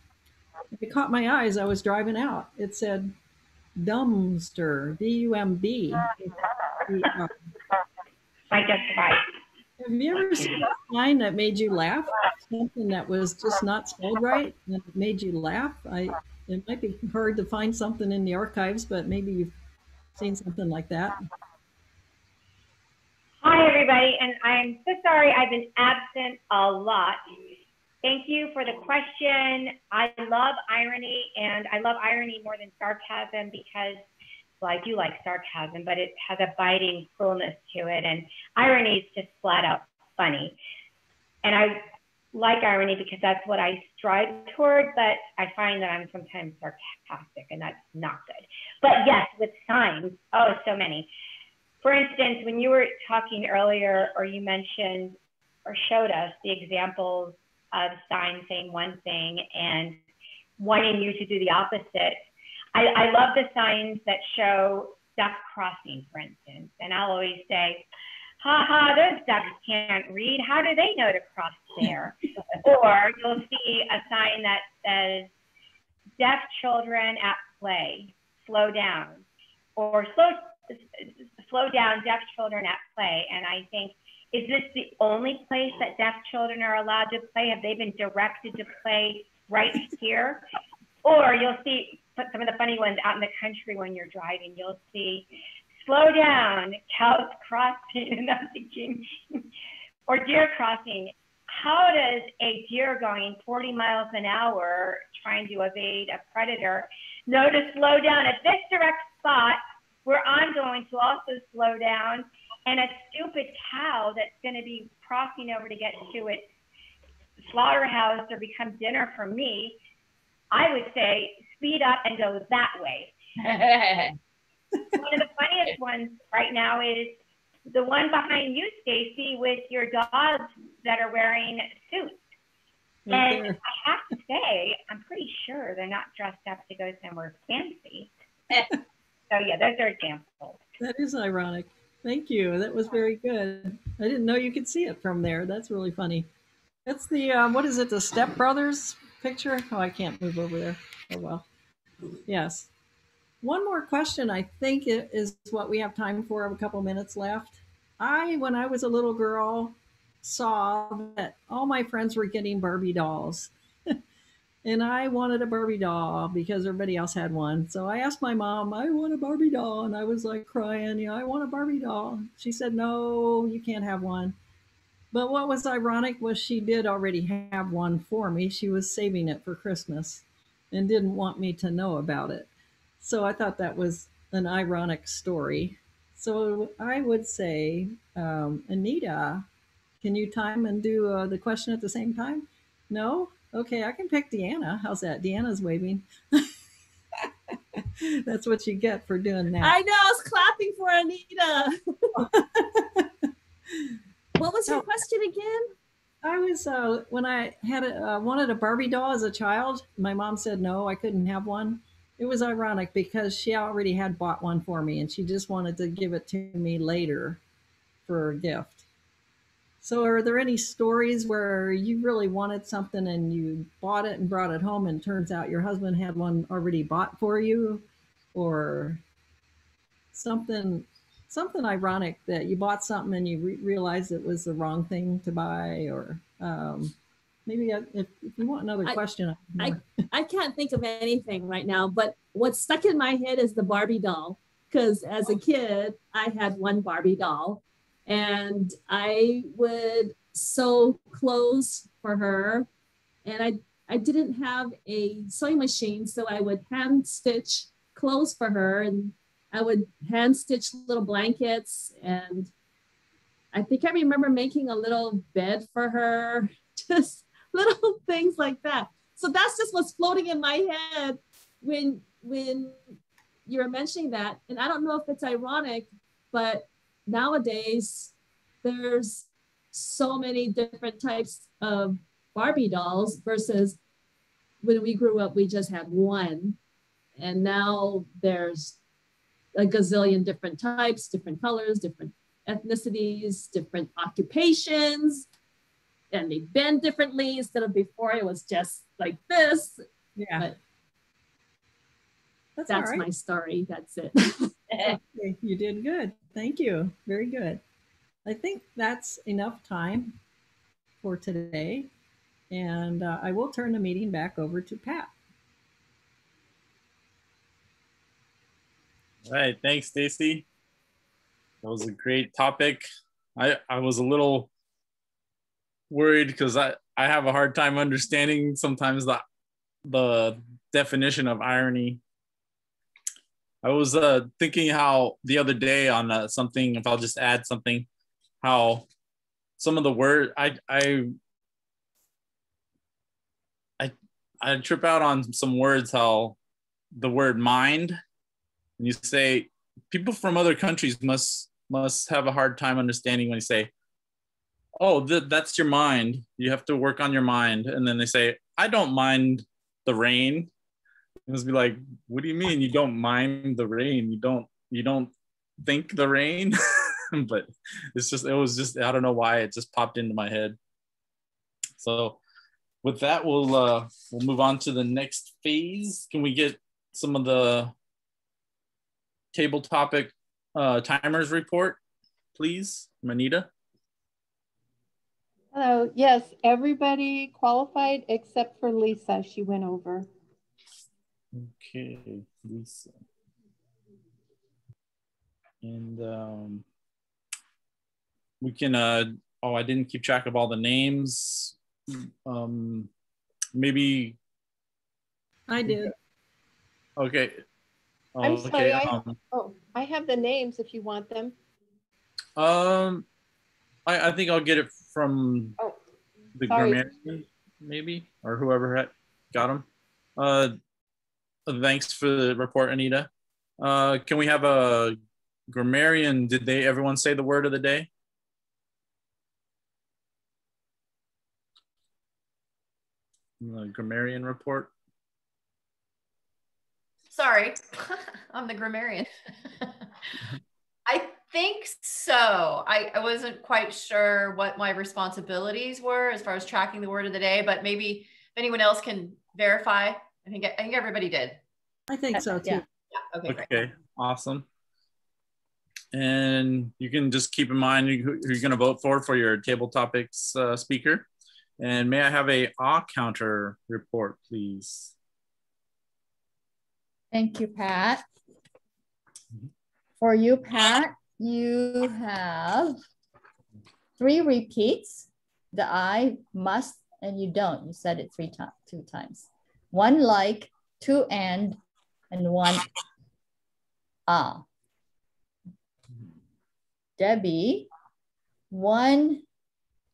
[SPEAKER 11] It caught my eyes. I was driving out. It said, dumbster, D-U-M-B.
[SPEAKER 13] I just right.
[SPEAKER 11] Have you ever seen a sign that made you laugh? Something that was just not spelled right and it made you laugh? It might be hard to find something in the archives, but maybe you've seen something like that.
[SPEAKER 13] Hi, everybody, and I'm so sorry I've been absent a lot. Thank you for the question. I love irony, and I love irony more than sarcasm because, well, I do like sarcasm, but it has a biting cruelness to it, and irony is just flat out funny. And I like irony because that's what I strive toward, but I find that I'm sometimes sarcastic, and that's not good. But yes, with signs, oh, so many. For instance, when you were talking earlier, or you mentioned or showed us the examples of signs saying one thing and wanting you to do the opposite, I love the signs that show duck crossing, for instance. And I'll always say, ha ha, those ducks can't read. How do they know to cross there? Or you'll see a sign that says, deaf children at play, slow down. Or slow down, deaf children at play. And I think, is this the only place that deaf children are allowed to play? Have they been directed to play right here? Or you'll see some of the funny ones out in the country when you're driving. You'll see, slow down, cows crossing, and I'm thinking, or deer crossing. How does a deer going 40 miles an hour trying to evade a predator know to slow down at this direct spot where I'm going to also slow down, and a stupid cow that's going to be crossing over to get to its slaughterhouse or become dinner for me, I would say speed up and go that way. One of the funniest ones right now is the one behind you, Stacy, with your dogs that are wearing suits. And I have to say, I'm pretty sure they're not dressed up to go somewhere fancy. So yeah, those are examples.
[SPEAKER 11] That is ironic. Thank you. That was very good. I didn't know you could see it from there. That's really funny. That's the, what is it, the Step Brothers picture? Oh, I can't move over there. Oh, well. Yes. One more question, I think it is what we have time for. I have a couple minutes left. When I was a little girl, saw that all my friends were getting Barbie dolls. And I wanted a Barbie doll because everybody else had one. So I asked my mom, I want a Barbie doll. And I was like crying, yeah, I want a Barbie doll. She said, no, you can't have one. But what was ironic was she did already have one for me. She was saving it for Christmas and didn't want me to know about it. So I thought that was an ironic story. So I would say, Anita, can you time and do the question at the same time? No? Okay, I can pick Deanna. How's that? Deanna's waving. That's what you get for doing that.
[SPEAKER 2] I know, I was clapping for Anita. What was your question again?
[SPEAKER 11] I was, when I had wanted a Barbie doll as a child, my mom said no, I couldn't have one. It was ironic because she already had bought one for me and she just wanted to give it to me later for a gift. So are there any stories where you really wanted something and you bought it and brought it home and turns out your husband had one already bought for you? Or something ironic that you bought something and you realized it was the wrong thing to buy? Or Maybe if you want another question.
[SPEAKER 2] I can't think of anything right now, but what's stuck in my head is the Barbie doll. Because as a kid, I had one Barbie doll and I would sew clothes for her. And I didn't have a sewing machine, so I would hand stitch clothes for her, and I would hand stitch little blankets. And I think I remember making a little bed for her, just little things like that. So that's just what's floating in my head when you were mentioning that. And I don't know if it's ironic, but nowadays there's so many different types of Barbie dolls versus when we grew up, we just had one. And now there's a gazillion different types, different colors, different ethnicities, different occupations, and they bend differently instead of before it was just like this.
[SPEAKER 11] Yeah.
[SPEAKER 2] But
[SPEAKER 11] that's
[SPEAKER 2] right. My story. That's it.
[SPEAKER 11] Okay, you did good. Thank you. Very good. I think that's enough time for today. And I will turn the meeting back over to Pat.
[SPEAKER 1] All right. Thanks, Stacy. That was a great topic. I was a little worried because I have a hard time understanding sometimes the definition of irony. I was thinking how the other day on something, if I'll just add something, how some of the word I trip out on some words, how the word mind, and you say people from other countries must have a hard time understanding when you say, oh, that's your mind. You have to work on your mind. And then they say, I don't mind the rain. And it's be like, what do you mean you don't mind the rain? You don't think the rain? But it was just, I don't know why it just popped into my head. So with that, we'll move on to the next phase. Can we get some of the table topic timers report, please, Manita?
[SPEAKER 9] Hello. Yes, everybody qualified except for Lisa. She went over.
[SPEAKER 1] Okay, Lisa. And we can, oh, I didn't keep track of all the names. Maybe.
[SPEAKER 11] I did.
[SPEAKER 1] Okay.
[SPEAKER 9] I'm sorry. I have the names if you want them.
[SPEAKER 1] I think I'll get it from the grammarian, maybe, or whoever got them. Thanks for the report, Anita. Can we have a grammarian? Did everyone say the word of the day? The grammarian report.
[SPEAKER 5] Sorry, I'm the grammarian. I think so. I wasn't quite sure what my responsibilities were as far as tracking the word of the day, but maybe if anyone else can verify. I think everybody did.
[SPEAKER 11] I think so too.
[SPEAKER 5] Yeah. Okay.
[SPEAKER 1] Okay.
[SPEAKER 5] Great.
[SPEAKER 1] Awesome. And you can just keep in mind who you're going to vote for your table topics speaker. And may I have a counter report, please?
[SPEAKER 4] Thank you, Pat. For you, Pat, you have 3 repeats. The I, must, and you don't. You said it 2 times. 1 like, 2 and 1 Debbie, 1,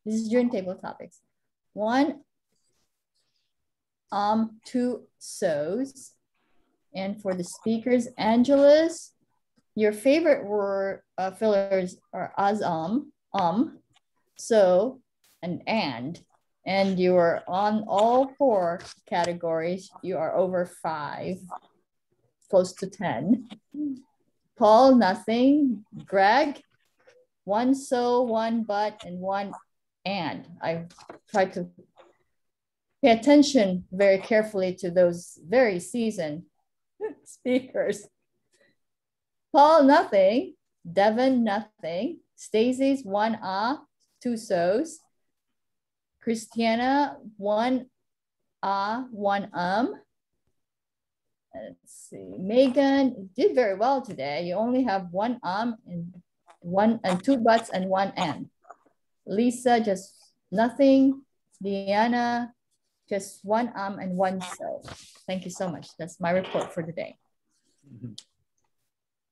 [SPEAKER 4] this is during table topics. 1 2 so's. And for the speakers, Angela's, your favorite word fillers are as, so, and you are on all 4 categories. You are over 5, close to 10. Paul, nothing. Greg, 1 so, 1 but, and 1 and. I tried to pay attention very carefully to those very seasoned speakers. Paul, nothing. Devin, nothing. Stacy's 1 2 so's. Christiana, 1 1 Let's see. Megan did very well today. You only have 1 and 2 buts and 1 and. Lisa, just nothing. Deanna, just 1 and 1 so. Thank you so much. That's my report for today.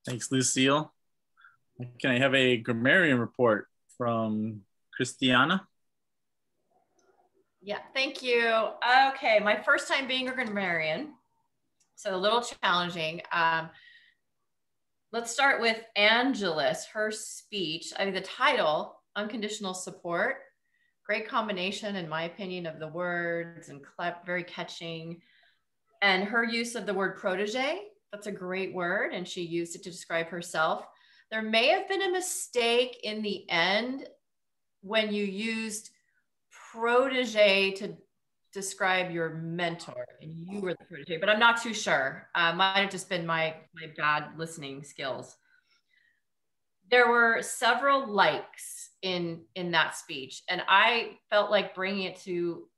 [SPEAKER 1] Thanks, Lucille. Can I have a grammarian report from Christiana?
[SPEAKER 5] Yeah, thank you. Okay, my first time being a grammarian, so a little challenging. Let's start with Angelus, her speech. I mean, the title, Unconditional Support, great combination, in my opinion, of the words and very catching. And her use of the word protege, that's a great word, and she used it to describe herself. There may have been a mistake in the end when you used protege to describe your mentor and you were the protege, but I'm not too sure. Might have just been my bad listening skills. There were several likes in that speech, and I felt like bringing it to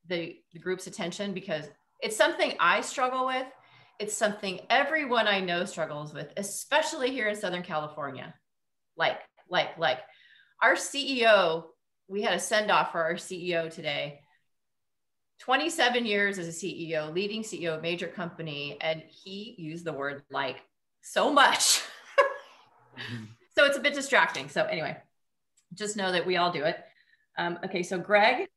[SPEAKER 5] the group's attention because it's something I struggle with. It's something everyone I know struggles with, especially here in Southern California. Like. Our CEO, we had a send-off for our CEO today. 27 years as a CEO, leading CEO of a major company, and he used the word like so much. So it's a bit distracting. So anyway, just know that we all do it. Okay, so Greg,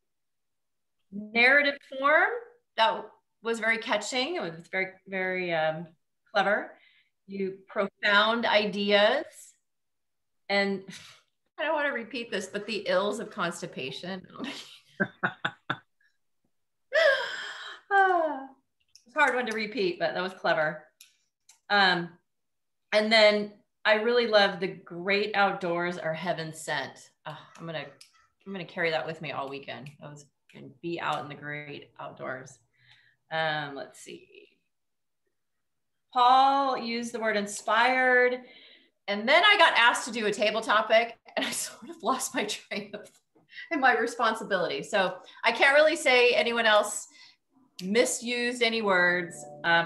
[SPEAKER 5] narrative form, that was very catching. It was very, very clever. You profound ideas. And I don't want to repeat this, but the ills of constipation. It's a hard one to repeat, but that was clever. And then I really love the great outdoors are heaven sent. I'm gonna carry that with me all weekend. I was gonna be out in the great outdoors. Let's see. Paul used the word inspired. And then I got asked to do a table topic and I sort of lost my train of and my responsibility. So I can't really say anyone else misused any words.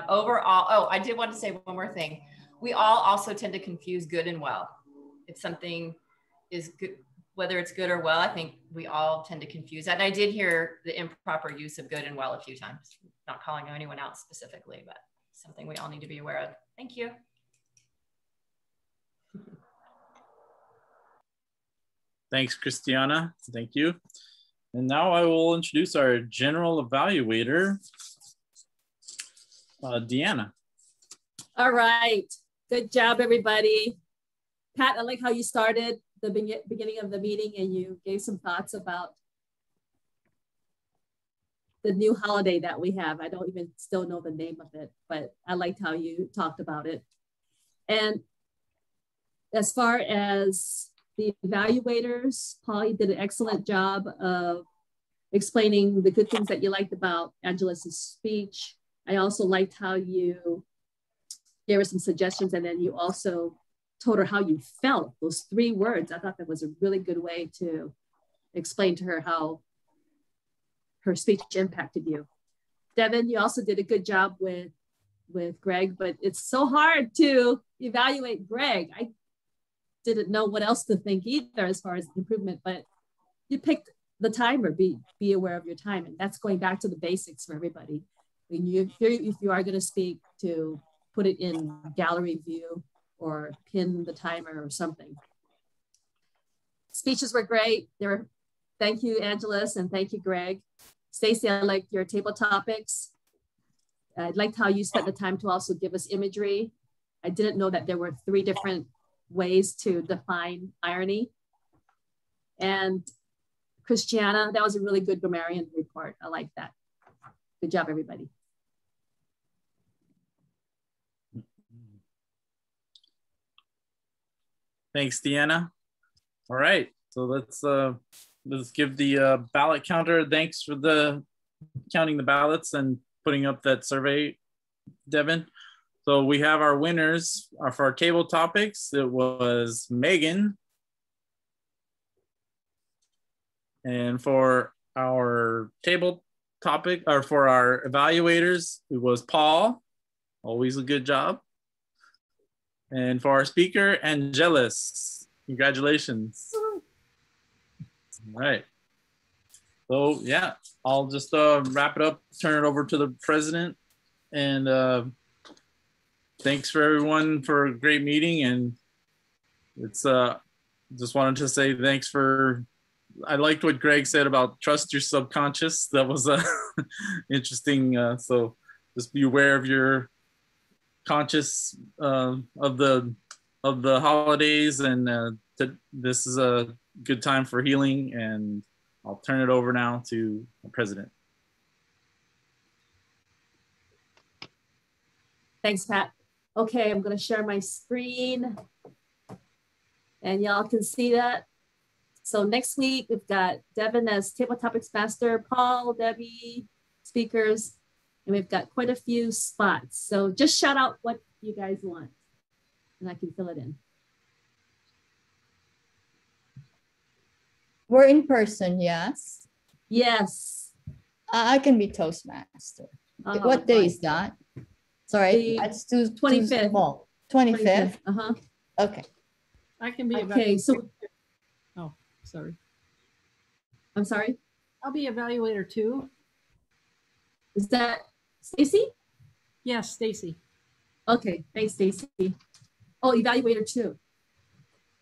[SPEAKER 5] Overall, oh, I did want to say one more thing. We all also tend to confuse good and well. If something is good, whether it's good or well, I think we all tend to confuse that. And I did hear the improper use of good and well a few times, not calling anyone out specifically, but something we all need to be aware of. Thank you.
[SPEAKER 1] Thanks, Christiana. Thank you. And now I will introduce our general evaluator, Deanna.
[SPEAKER 2] All right. Good job, everybody. Pat, I like how you started the beginning of the meeting and you gave some thoughts about the new holiday that we have. I don't even still know the name of it, but I liked how you talked about it. And as far as the evaluators, Paul, you did an excellent job of explaining the good things that you liked about Angelus's speech. I also liked how you gave her some suggestions and then you also told her how you felt, those 3 words. I thought that was a really good way to explain to her how her speech impacted you. Devin, you also did a good job with Greg, but it's so hard to evaluate Greg. I didn't know what else to think either as far as improvement, but you picked the timer, be aware of your time. And that's going back to the basics for everybody. When if you are going to speak, to put it in gallery view or pin the timer or something. Speeches were great. Thank you, Angelus, and thank you, Greg. Stacy, I liked your table topics. I liked how you spent the time to also give us imagery. I didn't know that there were 3 different ways to define irony. And Christiana, that was a really good grammarian report. I like that. Good job, everybody.
[SPEAKER 1] Thanks, Deanna. All right, so let's give the ballot counter. Thanks for counting the ballots and putting up that survey, Devin. So we have our winners for our table topics. It was Megan. And for our table topic, or for our evaluators, it was Paul. Always a good job. And for our speaker, Angelus. Congratulations. All right. So yeah, I'll just wrap it up, turn it over to the president. And thanks for everyone for a great meeting. And it's just wanted to say thanks for, I liked what Greg said about trust your subconscious. That was interesting. So just be aware of your conscious of the holidays, and this is a good time for healing. And I'll turn it over now to the president.
[SPEAKER 2] Thanks, Pat. Okay, I'm going to share my screen and y'all can see that. So next week, we've got Devin as Table Topics Master, Paul, Debbie, speakers, and we've got quite a few spots. So just shout out what you guys want and I can fill it in.
[SPEAKER 4] We're in person, yes?
[SPEAKER 2] Yes.
[SPEAKER 4] I can be Toastmaster. What day is that? Sorry, that's 25th. 25th?
[SPEAKER 2] Uh-huh.
[SPEAKER 4] Okay.
[SPEAKER 11] I can be
[SPEAKER 2] okay, so
[SPEAKER 11] oh, sorry.
[SPEAKER 2] I'm sorry?
[SPEAKER 11] I'll be evaluator too.
[SPEAKER 2] Is that Stacy?
[SPEAKER 11] Yes, Stacy.
[SPEAKER 2] Okay, thanks, Stacy. Oh, evaluator two.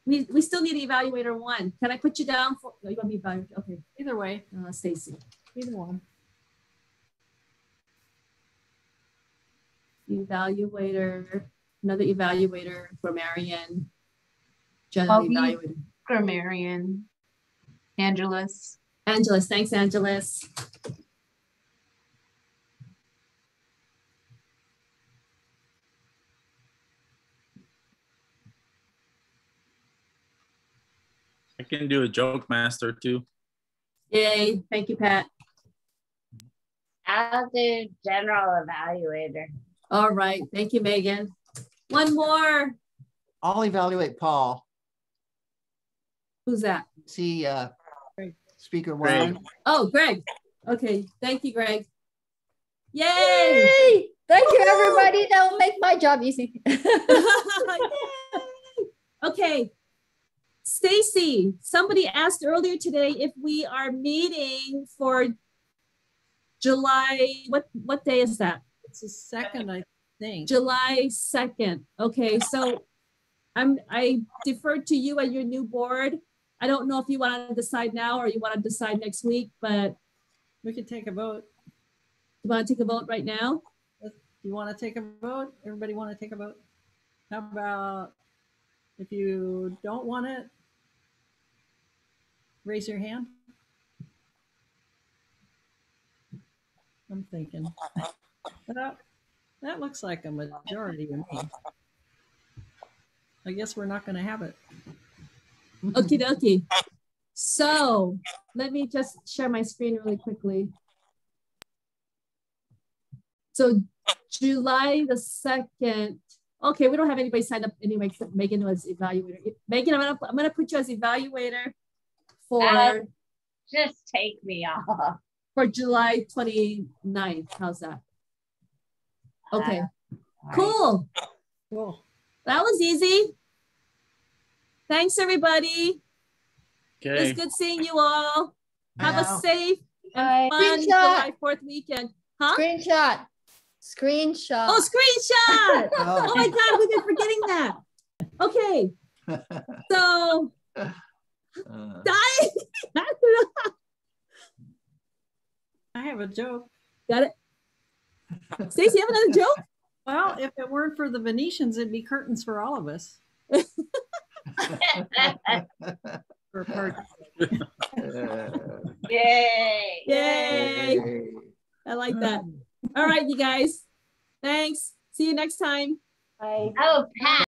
[SPEAKER 2] We still need evaluator one. Can I put you down for? No, you want me evaluator? Okay.
[SPEAKER 11] Either way.
[SPEAKER 2] Stacy.
[SPEAKER 11] Either one.
[SPEAKER 2] Evaluator, another evaluator for Marianne. General evaluator.
[SPEAKER 8] For Marianne. Angelus.
[SPEAKER 2] Angelus, thanks, Angelus.
[SPEAKER 1] I can do a joke master too.
[SPEAKER 2] Yay, thank you, Pat.
[SPEAKER 12] I'll do general evaluator.
[SPEAKER 2] All right, thank you, Megan. One more.
[SPEAKER 7] I'll evaluate Paul.
[SPEAKER 2] Who's that?
[SPEAKER 7] See, speaker
[SPEAKER 1] Greg.
[SPEAKER 7] one.
[SPEAKER 2] Oh, Greg. Okay, thank you, Greg. Yay!
[SPEAKER 4] Yay! Thank you, everybody. That will make my job easy.
[SPEAKER 2] Okay. Stacy, somebody asked earlier today if we are meeting for July, what day is that?
[SPEAKER 11] It's the 2nd, I think.
[SPEAKER 2] July 2nd. Okay, so I deferred to you and your new board. I don't know if you want to decide now or you want to decide next week, but
[SPEAKER 11] we could take a vote.
[SPEAKER 2] You want to take a vote right now?
[SPEAKER 11] You want to take a vote? Everybody want to take a vote? How about if you don't want it, raise your hand. I'm thinking. That looks like a majority to me. I guess we're not going to have it.
[SPEAKER 2] Okie dokie. So let me just share my screen really quickly. So July the 2nd. Okay, we don't have anybody signed up anyway except Megan was evaluator. Megan, I'm gonna put you as evaluator for
[SPEAKER 12] just take me off.
[SPEAKER 2] For July 29th. How's that? Okay. Cool.
[SPEAKER 11] Cool.
[SPEAKER 2] That was easy. Thanks, everybody.
[SPEAKER 1] Okay.
[SPEAKER 2] It was good seeing you all. Have a safe and fun July 4th weekend. Huh?
[SPEAKER 4] Screenshot. Screenshot.
[SPEAKER 2] Oh, screenshot. Oh my God, we've been forgetting that. Okay. So,
[SPEAKER 11] I have a joke.
[SPEAKER 2] Got it? Stacey, you have another joke?
[SPEAKER 11] Well, if it weren't for the Venetians, it'd be curtains for all of us. For a party.
[SPEAKER 12] Yay.
[SPEAKER 2] Yay. I like that. All right, you guys. Thanks. See you next time.
[SPEAKER 9] Bye.
[SPEAKER 12] Oh, Pat.